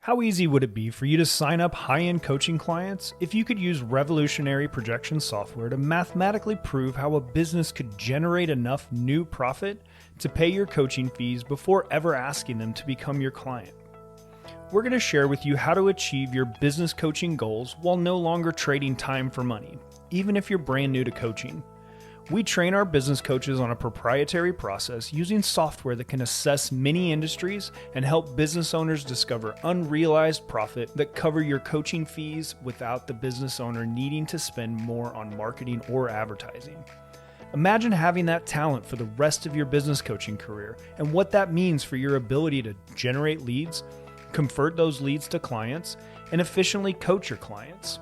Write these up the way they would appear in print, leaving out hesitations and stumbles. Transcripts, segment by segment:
How easy would it be for you to sign up high-end coaching clients if you could use revolutionary projection software to mathematically prove how a business could generate enough new profit to pay your coaching fees before ever asking them to become your client? We're going to share with you how to achieve your business coaching goals while no longer trading time for money, even if you're brand new to coaching. We train our business coaches on a proprietary process using software that can assess many industries and help business owners discover unrealized profit that cover your coaching fees without the business owner needing to spend more on marketing or advertising. Imagine having that talent for the rest of your business coaching career and what that means for your ability to generate leads, convert those leads to clients, and efficiently coach your clients.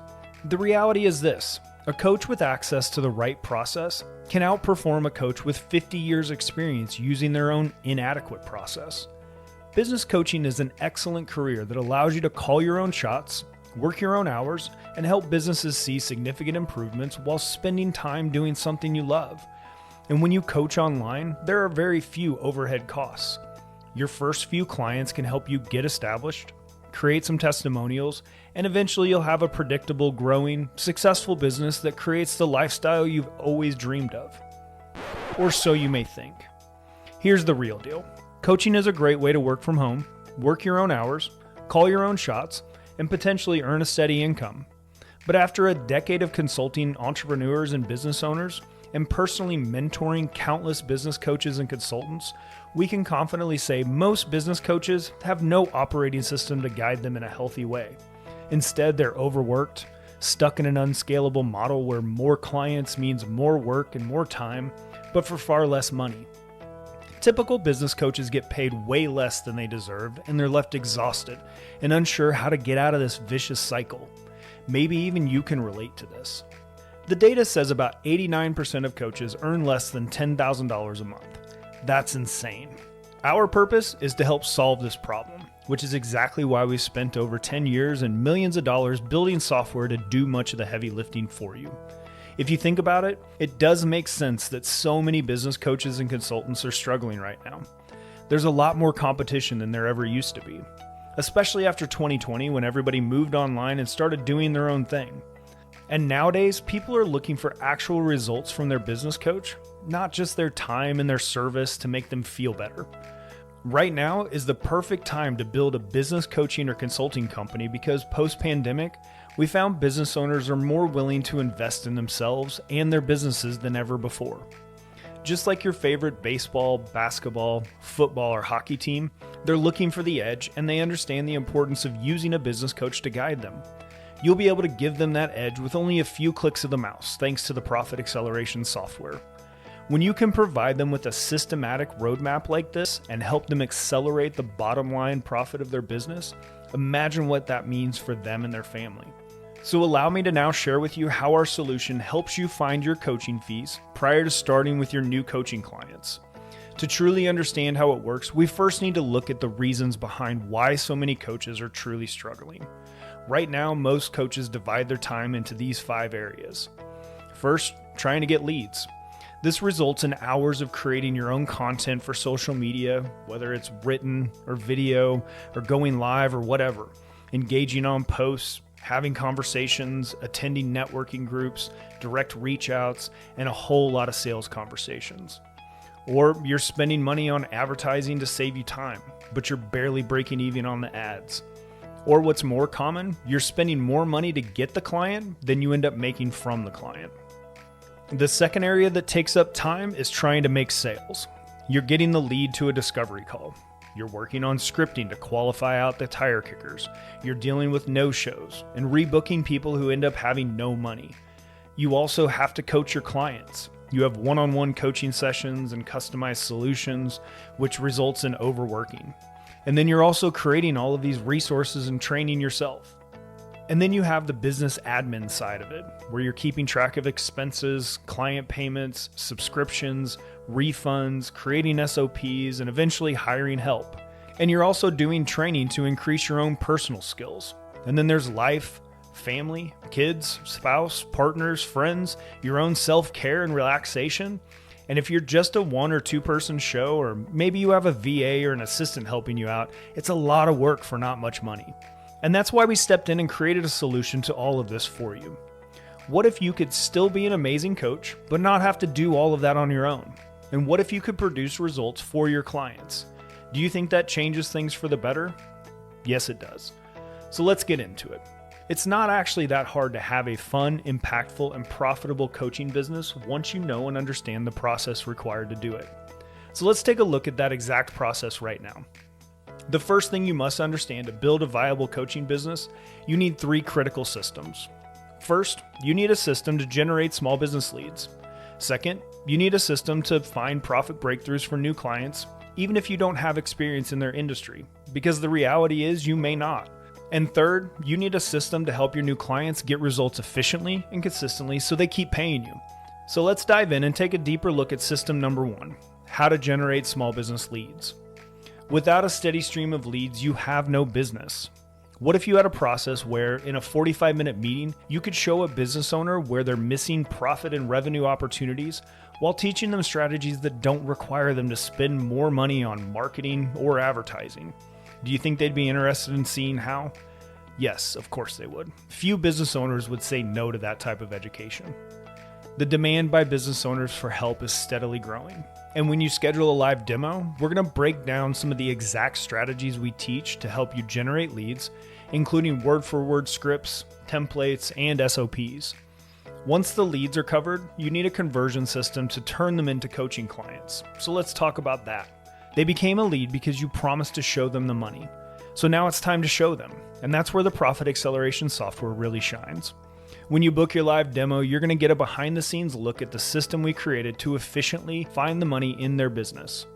The reality is this: a coach with access to the right process can outperform a coach with 50 years experience using their own inadequate process. Business coaching is an excellent career that allows you to call your own shots, work your own hours, and help businesses see significant improvements while spending time doing something you love. And when you coach online, there are very few overhead costs. Your first few clients can help you get established, create some testimonials, and eventually you'll have a predictable, growing, successful business that creates the lifestyle you've always dreamed of. Or so you may think. Here's the real deal. Coaching is a great way to work from home, work your own hours, call your own shots, and potentially earn a steady income. But after a decade of consulting entrepreneurs and business owners, and personally mentoring countless business coaches and consultants, we can confidently say most business coaches have no operating system to guide them in a healthy way. Instead, they're overworked, stuck in an unscalable model where more clients means more work and more time, but for far less money. Typical business coaches get paid way less than they deserve, and they're left exhausted and unsure how to get out of this vicious cycle. Maybe even you can relate to this. The data says about 89% of coaches earn less than $10,000 a month. That's insane. Our purpose is to help solve this problem, which is exactly why we've spent over 10 years and millions of dollars building software to do much of the heavy lifting for you. If you think about it, it does make sense that so many business coaches and consultants are struggling right now. There's a lot more competition than there ever used to be, especially after 2020 when everybody moved online and started doing their own thing. And nowadays, people are looking for actual results from their business coach, not just their time and their service to make them feel better. Right now is the perfect time to build a business coaching or consulting company because post-pandemic, we found business owners are more willing to invest in themselves and their businesses than ever before. Just like your favorite baseball, basketball, football, or hockey team, they're looking for the edge and they understand the importance of using a business coach to guide them. You'll be able to give them that edge with only a few clicks of the mouse, thanks to the Profit Acceleration software. When you can provide them with a systematic roadmap like this and help them accelerate the bottom line profit of their business, imagine what that means for them and their family. So allow me to now share with you how our solution helps you find your coaching fees prior to starting with your new coaching clients. To truly understand how it works, we first need to look at the reasons behind why so many coaches are truly struggling. Right now, most coaches divide their time into these 5 areas. First, trying to get leads. This results in hours of creating your own content for social media, whether it's written or video or going live or whatever, engaging on posts, having conversations, attending networking groups, direct reach outs, and a whole lot of sales conversations. Or you're spending money on advertising to save you time, but you're barely breaking even on the ads. Or what's more common, you're spending more money to get the client than you end up making from the client. The second area that takes up time is trying to make sales. You're getting the lead to a discovery call. You're working on scripting to qualify out the tire kickers. You're dealing with no-shows and rebooking people who end up having no money. You also have to coach your clients. You have one-on-one coaching sessions and customized solutions, which results in overworking. And then you're also creating all of these resources and training yourself. And then you have the business admin side of it, where you're keeping track of expenses, client payments, subscriptions, refunds, creating SOPs, and eventually hiring help. And you're also doing training to increase your own personal skills. And then there's life, family, kids, spouse, partners, friends, your own self-care and relaxation. And if you're just a 1 or 2 person show, or maybe you have a VA or an assistant helping you out, it's a lot of work for not much money. And that's why we stepped in and created a solution to all of this for you. What if you could still be an amazing coach, but not have to do all of that on your own? And what if you could produce results for your clients? Do you think that changes things for the better? Yes, it does. So let's get into it. It's not actually that hard to have a fun, impactful, and profitable coaching business once you know and understand the process required to do it. So let's take a look at that exact process right now. The first thing you must understand to build a viable coaching business, you need 3 critical systems. First, you need a system to generate small business leads. Second, you need a system to find profit breakthroughs for new clients, even if you don't have experience in their industry, because the reality is you may not. And third, you need a system to help your new clients get results efficiently and consistently so they keep paying you. So let's dive in and take a deeper look at system number 1, how to generate small business leads. Without a steady stream of leads, you have no business. What if you had a process where in a 45-minute meeting, you could show a business owner where they're missing profit and revenue opportunities while teaching them strategies that don't require them to spend more money on marketing or advertising? Do you think they'd be interested in seeing how? Yes, of course they would. Few business owners would say no to that type of education. The demand by business owners for help is steadily growing. And when you schedule a live demo, we're going to break down some of the exact strategies we teach to help you generate leads, including word-for-word scripts, templates, and SOPs. Once the leads are covered, you need a conversion system to turn them into coaching clients. So let's talk about that. They became a lead because you promised to show them the money. So now it's time to show them. And that's where the profit acceleration software really shines. When you book your live demo, you're going to get a behind-the-scenes look at the system we created to efficiently find the money in their business.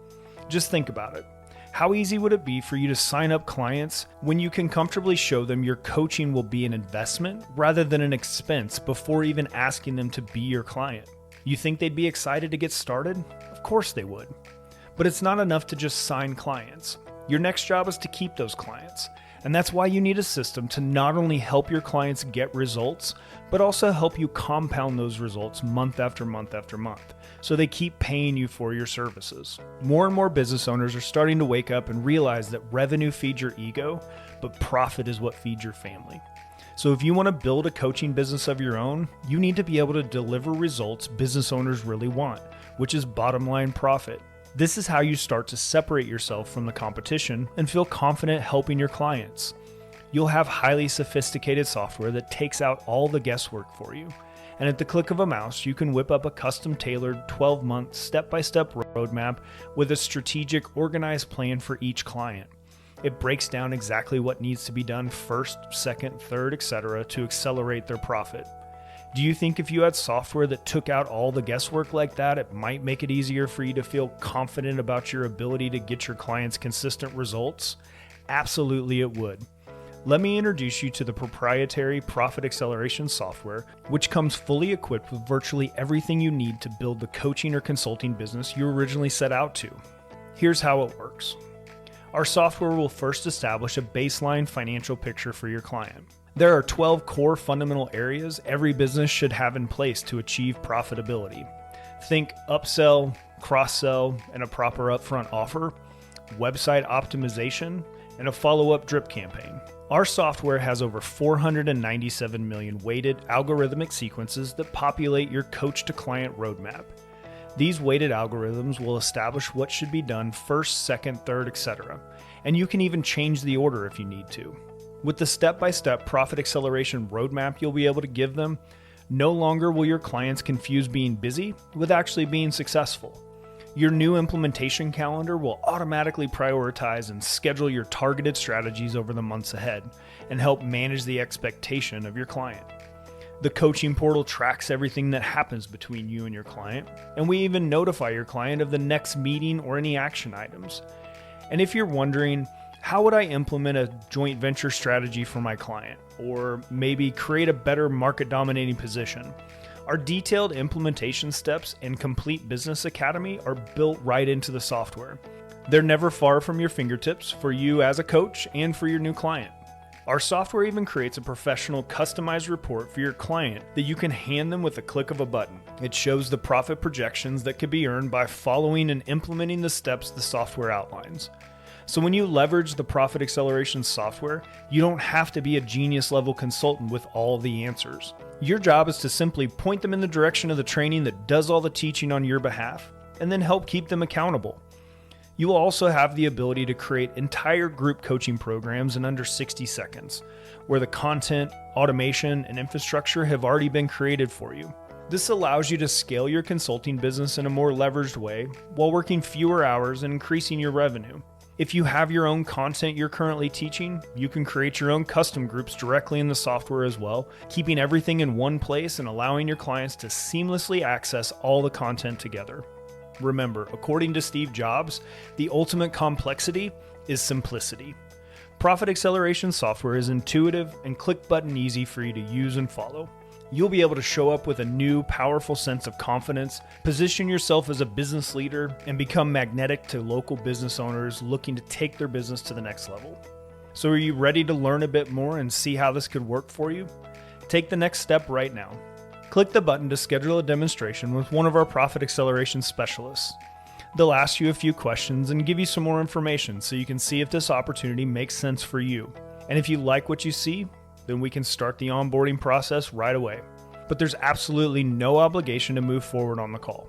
Just think about it. How easy would it be for you to sign up clients when you can comfortably show them your coaching will be an investment rather than an expense before even asking them to be your client? You think they'd be excited to get started? Of course they would. But it's not enough to just sign clients. Your next job is to keep those clients. And that's why you need a system to not only help your clients get results, but also help you compound those results month after month after month, so they keep paying you for your services. More and more business owners are starting to wake up and realize that revenue feeds your ego, but profit is what feeds your family. So if you want to build a coaching business of your own, you need to be able to deliver results business owners really want, which is bottom line profit. This is how you start to separate yourself from the competition and feel confident helping your clients. You'll have highly sophisticated software that takes out all the guesswork for you. And at the click of a mouse, you can whip up a custom-tailored 12-month step-by-step roadmap with a strategic, organized plan for each client. It breaks down exactly what needs to be done first, second, third, etc. to accelerate their profit. Do you think if you had software that took out all the guesswork like that, it might make it easier for you to feel confident about your ability to get your clients consistent results? Absolutely it would. Let me introduce you to the proprietary profit acceleration software, which comes fully equipped with virtually everything you need to build the coaching or consulting business you originally set out to. Here's how it works. Our software will first establish a baseline financial picture for your client. There are 12 core fundamental areas every business should have in place to achieve profitability. Think upsell, cross-sell, and a proper upfront offer, website optimization, and a follow-up drip campaign. Our software has over 497 million weighted algorithmic sequences that populate your coach-to-client roadmap. These weighted algorithms will establish what should be done first, second, third, etc. And you can even change the order if you need to. With the step-by-step profit acceleration roadmap you'll be able to give them, no longer will your clients confuse being busy with actually being successful. Your new implementation calendar will automatically prioritize and schedule your targeted strategies over the months ahead and help manage the expectation of your client. The coaching portal tracks everything that happens between you and your client, and we even notify your client of the next meeting or any action items. And if you're wondering, how would I implement a joint venture strategy for my client? Or maybe create a better market dominating position? Our detailed implementation steps and complete business academy are built right into the software. They're never far from your fingertips for you as a coach and for your new client. Our software even creates a professional customized report for your client that you can hand them with a click of a button. It shows the profit projections that could be earned by following and implementing the steps the software outlines. So when you leverage the Profit Acceleration software, you don't have to be a genius level consultant with all the answers. Your job is to simply point them in the direction of the training that does all the teaching on your behalf, and then help keep them accountable. You will also have the ability to create entire group coaching programs in under 60 seconds, where the content, automation, and infrastructure have already been created for you. This allows you to scale your consulting business in a more leveraged way while working fewer hours and increasing your revenue. If you have your own content you're currently teaching, you can create your own custom groups directly in the software as well, keeping everything in one place and allowing your clients to seamlessly access all the content together. Remember, according to Steve Jobs, the ultimate complexity is simplicity. Profit Acceleration software is intuitive and click button easy for you to use and follow. You'll be able to show up with a new, powerful sense of confidence, position yourself as a business leader, and become magnetic to local business owners looking to take their business to the next level. So are you ready to learn a bit more and see how this could work for you? Take the next step right now. Click the button to schedule a demonstration with one of our Profit Acceleration specialists. They'll ask you a few questions and give you some more information so you can see if this opportunity makes sense for you. And if you like what you see, then we can start the onboarding process right away. But there's absolutely no obligation to move forward on the call.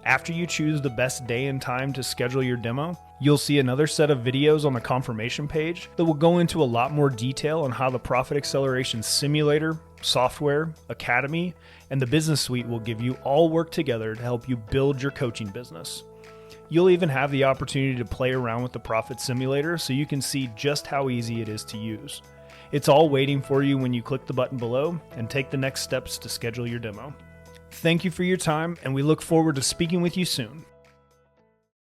After you choose the best day and time to schedule your demo, you'll see another set of videos on the confirmation page that will go into a lot more detail on how the Profit Acceleration Simulator, Software, Academy, and the Business Suite will give you all work together to help you build your coaching business. You'll even have the opportunity to play around with the Profit Simulator so you can see just how easy it is to use. It's all waiting for you when you click the button below and take the next steps to schedule your demo. Thank you for your time, and we look forward to speaking with you soon.